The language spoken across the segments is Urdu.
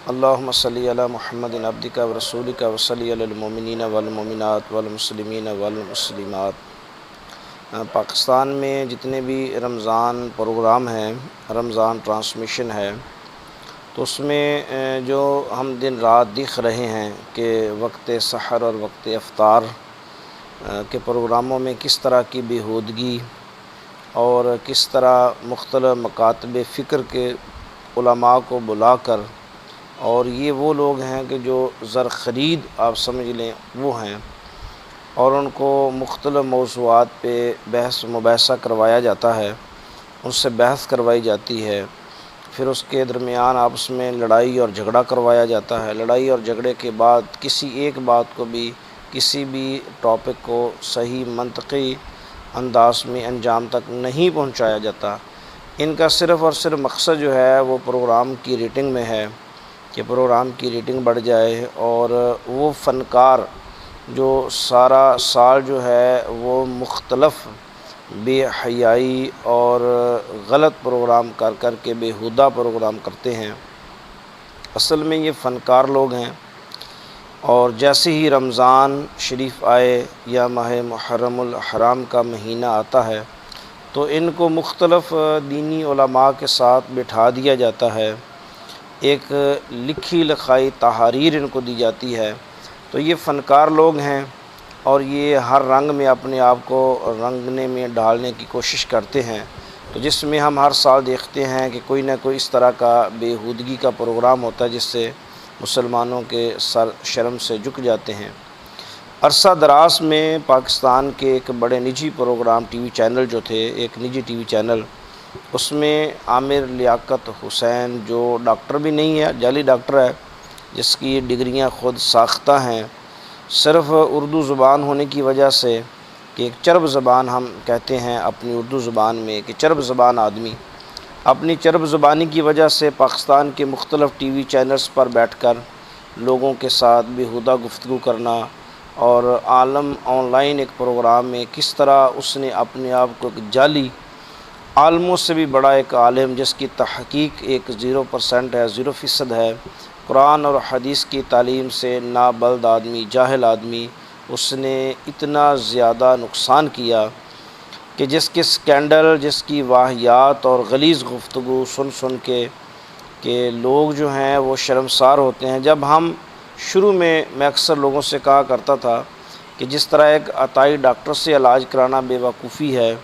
اللہم صلی علی محمد عبدک و رسولک و صلی علی المؤمنین والمؤمنات والمسلمین والمسلمات۔ پاکستان میں جتنے بھی رمضان پروگرام ہیں، رمضان ٹرانسمیشن ہے، تو اس میں جو ہم دن رات دیکھ رہے ہیں کہ وقت سحر اور وقت افطار کے پروگراموں میں کس طرح کی بیہودگی اور کس طرح مختلف مکاتب فکر کے علماء کو بلا کر، اور یہ وہ لوگ ہیں کہ جو زر خرید آپ سمجھ لیں وہ ہیں، اور ان کو مختلف موضوعات پہ بحث مباحثہ کروایا جاتا ہے، ان سے بحث کروائی جاتی ہے، پھر اس کے درمیان آپس میں لڑائی اور جھگڑا کروایا جاتا ہے۔ لڑائی اور جھگڑے کے بعد کسی ایک بات کو بھی، کسی بھی ٹاپک کو صحیح منطقی انداز میں انجام تک نہیں پہنچایا جاتا۔ ان کا صرف اور صرف مقصد جو ہے وہ پروگرام کی ریٹنگ میں ہے کہ پروگرام کی ریٹنگ بڑھ جائے، اور وہ فنکار جو سارا سال جو ہے وہ مختلف بے حیائی اور غلط پروگرام کر کر کے بیہودہ پروگرام کرتے ہیں، اصل میں یہ فنکار لوگ ہیں۔ اور جیسے ہی رمضان شریف آئے یا ماہ محرم الحرام کا مہینہ آتا ہے تو ان کو مختلف دینی علماء کے ساتھ بٹھا دیا جاتا ہے، ایک لکھی لکھائی تحاریر ان کو دی جاتی ہے۔ تو یہ فنکار لوگ ہیں، اور یہ ہر رنگ میں اپنے آپ کو رنگنے میں ڈالنے کی کوشش کرتے ہیں، تو جس میں ہم ہر سال دیکھتے ہیں کہ کوئی نہ کوئی اس طرح کا بیہودگی کا پروگرام ہوتا ہے جس سے مسلمانوں کے سر شرم سے جھک جاتے ہیں۔ عرصہ دراز میں پاکستان کے ایک بڑے نجی پروگرام ٹی وی چینل جو تھے، ایک نجی ٹی وی چینل، اس میں عامر لیاقت حسین جو ڈاکٹر بھی نہیں ہے، جعلی ڈاکٹر ہے، جس کی ڈگریاں خود ساختہ ہیں، صرف اردو زبان ہونے کی وجہ سے، کہ ایک چرب زبان ہم کہتے ہیں اپنی اردو زبان میں کہ چرب زبان آدمی، اپنی چرب زبانی کی وجہ سے پاکستان کے مختلف ٹی وی چینلز پر بیٹھ کر لوگوں کے ساتھ بیہودہ گفتگو کرنا، اور عالم آن لائن ایک پروگرام میں کس طرح اس نے اپنے آپ کو ایک جعلی عالموں سے بھی بڑا ایک عالم، جس کی تحقیق ایک 0% ہے، 0% ہے، قرآن اور حدیث کی تعلیم سے نابلد آدمی، جاہل آدمی، اس نے اتنا زیادہ نقصان کیا کہ جس کے سکینڈل، جس کی واہیات اور غلیظ گفتگو سن سن کے کہ لوگ جو ہیں وہ شرمسار ہوتے ہیں۔ جب ہم شروع میں اکثر لوگوں سے کہا کرتا تھا کہ جس طرح ایک عطائی ڈاکٹر سے علاج کرانا بے وقوفی ہے،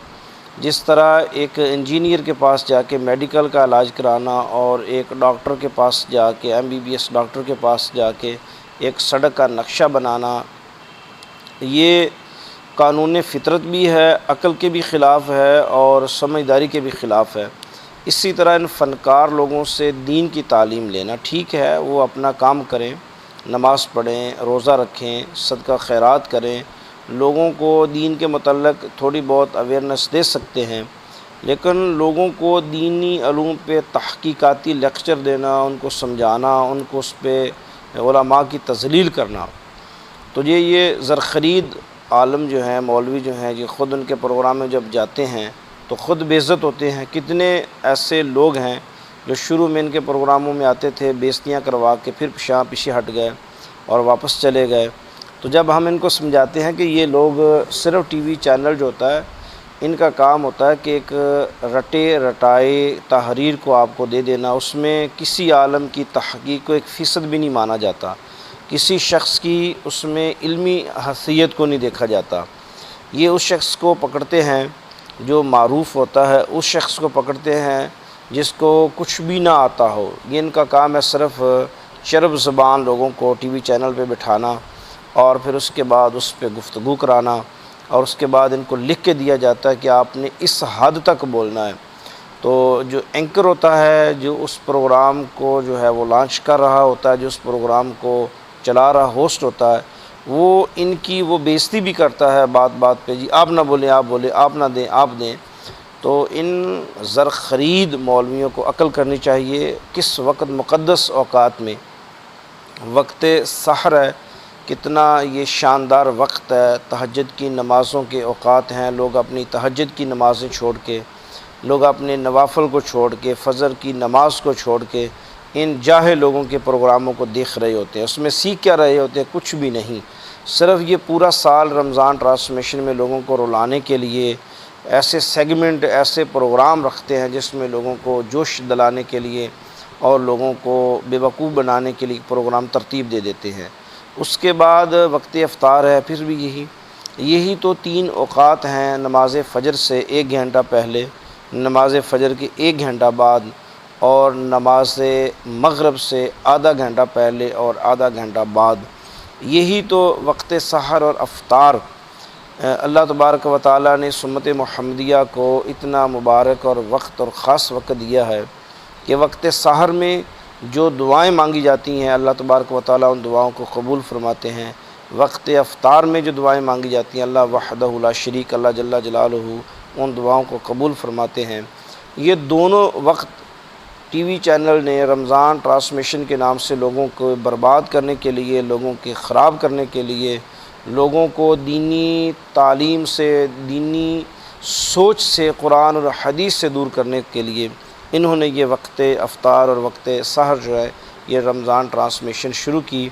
جس طرح ایک انجینئر کے پاس جا کے میڈیکل کا علاج کرانا اور ایک ڈاکٹر کے پاس جا کے MBBS ڈاکٹر کے پاس جا کے ایک سڑک کا نقشہ بنانا، یہ قانون فطرت بھی ہے، عقل کے بھی خلاف ہے اور سمجھداری کے بھی خلاف ہے۔ اسی طرح ان فنکار لوگوں سے دین کی تعلیم لینا ٹھیک ہے، وہ اپنا کام کریں، نماز پڑھیں، روزہ رکھیں، صدقہ خیرات کریں، لوگوں کو دین کے متعلق تھوڑی بہت اویئرنیس دے سکتے ہیں، لیکن لوگوں کو دینی علوم پہ تحقیقاتی لیکچر دینا، ان کو سمجھانا، ان کو اس پہ علماء کی تذلیل کرنا، تو یہ زرخرید عالم جو ہیں، مولوی جو ہیں، یہ خود ان کے پروگرام میں جب جاتے ہیں تو خود بے عزت ہوتے ہیں۔ کتنے ایسے لوگ ہیں جو شروع میں ان کے پروگراموں میں آتے تھے، بے عزتیاں کروا کے پھر پیچھے ہٹ گئے اور واپس چلے گئے۔ تو جب ہم ان کو سمجھاتے ہیں کہ یہ لوگ صرف ٹی وی چینل جو ہوتا ہے، ان کا کام ہوتا ہے کہ ایک رٹے رٹائے تحریر کو آپ کو دے دینا، اس میں کسی عالم کی تحقیق کو 1% بھی نہیں مانا جاتا، کسی شخص کی اس میں علمی حیثیت کو نہیں دیکھا جاتا۔ یہ اس شخص کو پکڑتے ہیں جو معروف ہوتا ہے، اس شخص کو پکڑتے ہیں جس کو کچھ بھی نہ آتا ہو۔ یہ ان کا کام ہے صرف چرب زبان لوگوں کو ٹی وی چینل پہ بٹھانا، اور پھر اس کے بعد اس پہ گفتگو کرانا، اور اس کے بعد ان کو لکھ کے دیا جاتا ہے کہ آپ نے اس حد تک بولنا ہے۔ تو جو اینکر ہوتا ہے، جو اس پروگرام کو جو ہے وہ لانچ کر رہا ہوتا ہے، جو اس پروگرام کو چلا رہا ہوسٹ ہوتا ہے، وہ ان کی وہ بے عزتی بھی کرتا ہے بات بات پہ، جی آپ نہ بولیں، آپ بولیں، آپ نہ دیں، آپ دیں۔ تو ان زرخرید مولویوں کو عقل کرنی چاہیے، کس وقت مقدس اوقات میں وقت سحر ہے، کتنا یہ شاندار وقت ہے، تہجد کی نمازوں کے اوقات ہیں، لوگ اپنی تہجد کی نمازیں چھوڑ کے، لوگ اپنے نوافل کو چھوڑ کے، فجر کی نماز کو چھوڑ کے ان جاہل لوگوں کے پروگراموں کو دیکھ رہے ہوتے ہیں۔ اس میں سیکھ کیا رہے ہوتے ہیں؟ کچھ بھی نہیں، صرف یہ پورا سال رمضان ٹرانسمیشن میں لوگوں کو رلانے کے لیے ایسے سیگمنٹ، ایسے پروگرام رکھتے ہیں جس میں لوگوں کو جوش دلانے کے لیے اور لوگوں کو بے وقوف بنانے کے لیے پروگرام ترتیب دے دیتے ہیں۔ اس کے بعد وقت افطار ہے، پھر بھی یہی تو 3 اوقات ہیں، نماز فجر سے 1 گھنٹہ پہلے، نماز فجر کے 1 گھنٹہ بعد، اور نماز مغرب سے آدھا گھنٹہ پہلے اور آدھا گھنٹہ بعد۔ یہی تو وقت سحر اور افطار اللہ تبارک و تعالیٰ نے سنت محمدیہ کو اتنا مبارک اور وقت اور خاص وقت دیا ہے کہ وقت سحر میں جو دعائیں مانگی جاتی ہیں اللہ تبارک و تعالیٰ ان دعاؤں کو قبول فرماتے ہیں۔ وقت افطار میں جو دعائیں مانگی جاتی ہیں اللہ وحدہ لا شریک اللہ جل جلالہ ان دعاؤں کو قبول فرماتے ہیں۔ یہ دونوں وقت ٹی وی چینل نے رمضان ٹرانسمیشن کے نام سے لوگوں کو برباد کرنے کے لیے، لوگوں کے خراب کرنے کے لیے، لوگوں کو دینی تعلیم سے، دینی سوچ سے، قرآن اور حدیث سے دور کرنے کے لیے انہوں نے یہ وقت افطار اور وقت سحر جو ہے یہ رمضان ٹرانسمیشن شروع کی،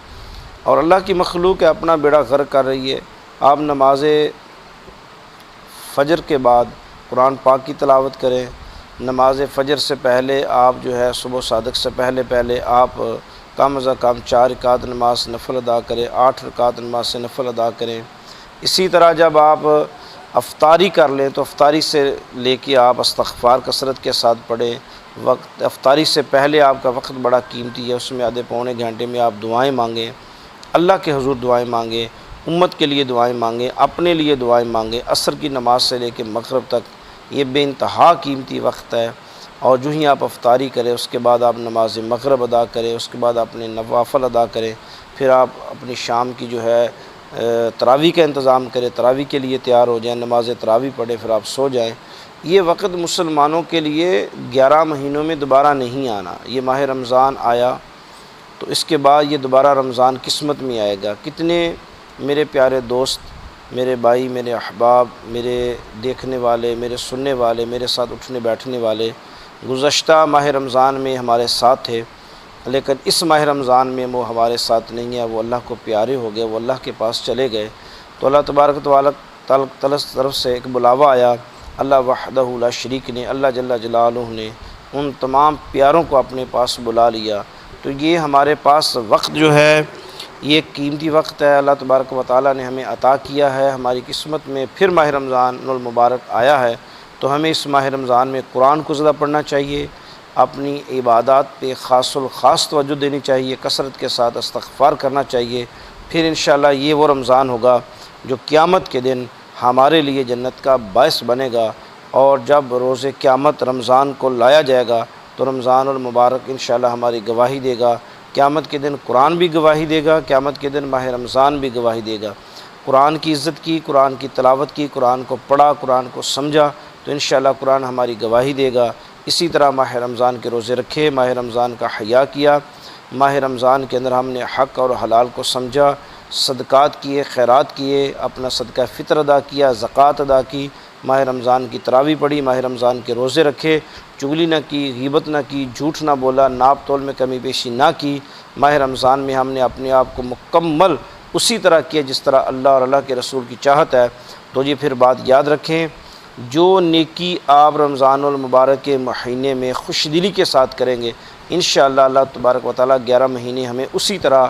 اور اللہ کی مخلوق اپنا بیڑا غرق کر رہی ہے۔ آپ نماز فجر کے بعد قرآن پاک کی تلاوت کریں، نماز فجر سے پہلے آپ جو ہے صبح صادق سے پہلے آپ کم از کم 4 رکعت نماز نفل ادا کریں، 8 رکعت نماز سے نفل ادا کریں۔ اسی طرح جب آپ افطاری کر لیں تو افطاری سے لے کے آپ استغفار کثرت کے ساتھ پڑھیں۔ وقت افطاری سے پہلے آپ کا وقت بڑا قیمتی ہے، اس میں آدھے پونے گھنٹے میں آپ دعائیں مانگیں، اللہ کے حضور دعائیں مانگیں، امت کے لیے دعائیں مانگیں، اپنے لیے دعائیں مانگیں۔ عصر کی نماز سے لے کے مغرب تک یہ بے انتہا قیمتی وقت ہے، اور جو ہی آپ افطاری کریں اس کے بعد آپ نماز مغرب ادا کریں، اس کے بعد اپنے نوافل ادا کریں، پھر آپ اپنی شام کی جو ہے تراویح کا انتظام کریں، تراویح کے لیے تیار ہو جائیں، نماز تراویح پڑھیں، پھر آپ سو جائیں۔ یہ وقت مسلمانوں کے لیے 11 مہینوں میں دوبارہ نہیں آنا۔ یہ ماہ رمضان آیا تو اس کے بعد یہ دوبارہ رمضان قسمت میں آئے گا۔ کتنے میرے پیارے دوست، میرے بھائی، میرے احباب، میرے دیکھنے والے، میرے سننے والے، میرے ساتھ اٹھنے بیٹھنے والے گزشتہ ماہ رمضان میں ہمارے ساتھ تھے، لیکن اس ماہ رمضان میں وہ ہمارے ساتھ نہیں ہے، وہ اللہ کو پیارے ہو گئے، وہ اللہ کے پاس چلے گئے۔ تو اللہ تبارک تعالیٰ طرف سے ایک بلاوا آیا، اللہ وحدہ لا شریک نے، اللہ جل جلالہ نے ان تمام پیاروں کو اپنے پاس بلا لیا۔ تو یہ ہمارے پاس وقت جو ہے یہ ایک قیمتی وقت ہے، اللہ تبارک و تعالیٰ نے ہمیں عطا کیا ہے، ہماری قسمت میں پھر ماہ رمضان المبارک آیا ہے، تو ہمیں اس ماہ رمضان میں قرآن کو زیادہ پڑھنا چاہیے، اپنی عبادات پہ خاص الخاص توجہ دینی چاہیے، کثرت کے ساتھ استغفار کرنا چاہیے۔ پھر انشاءاللہ یہ وہ رمضان ہوگا جو قیامت کے دن ہمارے لیے جنت کا باعث بنے گا، اور جب روز قیامت رمضان کو لایا جائے گا تو رمضان المبارک انشاءاللہ ہماری گواہی دے گا۔ قیامت کے دن قرآن بھی گواہی دے گا، قیامت کے دن ماہ رمضان بھی گواہی دے گا۔ قرآن کی عزت کی، قرآن کی تلاوت کی، قرآن کو پڑھا، قرآن کو سمجھا تو انشاءاللہ قرآن ہماری گواہی دے گا۔ اسی طرح ماہ رمضان کے روزے رکھے، ماہ رمضان کا حیا کیا، ماہ رمضان کے اندر ہم نے حق اور حلال کو سمجھا، صدقات کیے، خیرات کیے، اپنا صدقہ فطر ادا کیا، زکوٰۃ ادا کی، ماہ رمضان کی تراویح پڑھی، ماہ رمضان کے روزے رکھے، چغلی نہ کی، غیبت نہ کی، جھوٹ نہ بولا، ناپ تول میں کمی بیشی نہ کی۔ ماہ رمضان میں ہم نے اپنے آپ کو مکمل اسی طرح کیا جس طرح اللہ اور اللہ کے رسول کی چاہت ہے۔ تو یہ پھر بات یاد رکھیں، جو نیکی آپ رمضان المبارک کے مہینے میں خوش دلی کے ساتھ کریں گے انشاءاللہ اللہ تبارک و تعالیٰ 11 مہینے ہمیں اسی طرح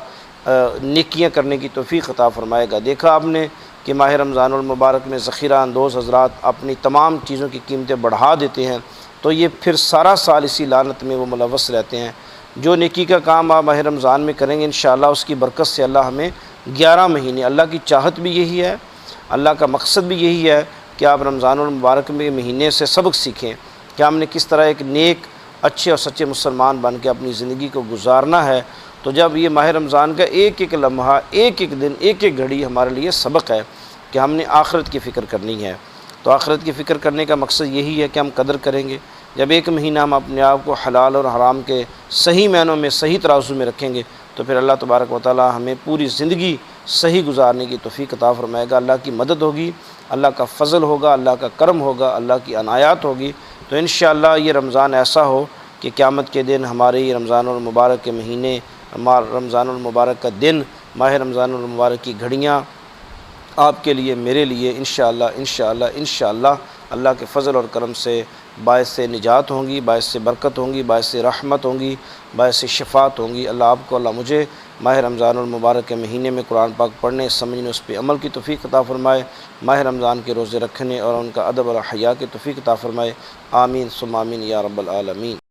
نیکیاں کرنے کی توفیق عطا فرمائے گا۔ دیکھا آپ نے کہ ماہ رمضان المبارک میں ذخیرہ اندوز حضرات اپنی تمام چیزوں کی قیمتیں بڑھا دیتے ہیں، تو یہ پھر سارا سال اسی لعنت میں وہ ملوث رہتے ہیں۔ جو نیکی کا کام آپ ماہ رمضان میں کریں گے انشاءاللہ اس کی برکت سے اللہ ہمیں 11 مہینے، اللہ کی چاہت بھی یہی ہے، اللہ کا مقصد بھی یہی ہے کہ آپ رمضان المبارک میں مہینے سے سبق سیکھیں کہ ہم نے کس طرح ایک نیک، اچھے اور سچے مسلمان بن کے اپنی زندگی کو گزارنا ہے۔ تو جب یہ ماہ رمضان کا ایک ایک لمحہ، ایک ایک دن، ایک ایک گھڑی ہمارے لیے سبق ہے کہ ہم نے آخرت کی فکر کرنی ہے۔ تو آخرت کی فکر کرنے کا مقصد یہی ہے کہ ہم قدر کریں گے۔ جب ایک مہینہ ہم اپنے آپ کو حلال اور حرام کے صحیح معنوں میں، صحیح ترازو میں رکھیں گے تو پھر اللہ تبارک و تعالیٰ ہمیں پوری زندگی صحیح گزارنے کی توفیق عطا فرمائے گا۔ اللہ کی مدد ہوگی، اللہ کا فضل ہوگا، اللہ کا کرم ہوگا، اللہ کی عنایات ہوگی۔ تو انشاءاللہ یہ رمضان ایسا ہو کہ قیامت کے دن ہمارے رمضان المبارک کے مہینے، رمضان المبارک کا دن، ماہ رمضان المبارک کی گھڑیاں آپ کے لیے، میرے لیے انشاءاللہ اللہ کے فضل اور کرم سے باعث نجات ہوں گی، باعث برکت ہوں گی، باعث رحمت ہوں گی، باعث شفاعت ہوں گی۔ اللہ آپ کو، اللہ مجھے ماہ رمضان المبارک کے مہینے میں قرآن پاک پڑھنے، سمجھنے، اس پہ عمل کی توفیق عطا فرمائے، ماہ رمضان کے روزے رکھنے اور ان کا ادب اور حیا کی توفیق عطا فرمائے۔ آمین ثم آمین یا رب العالمین۔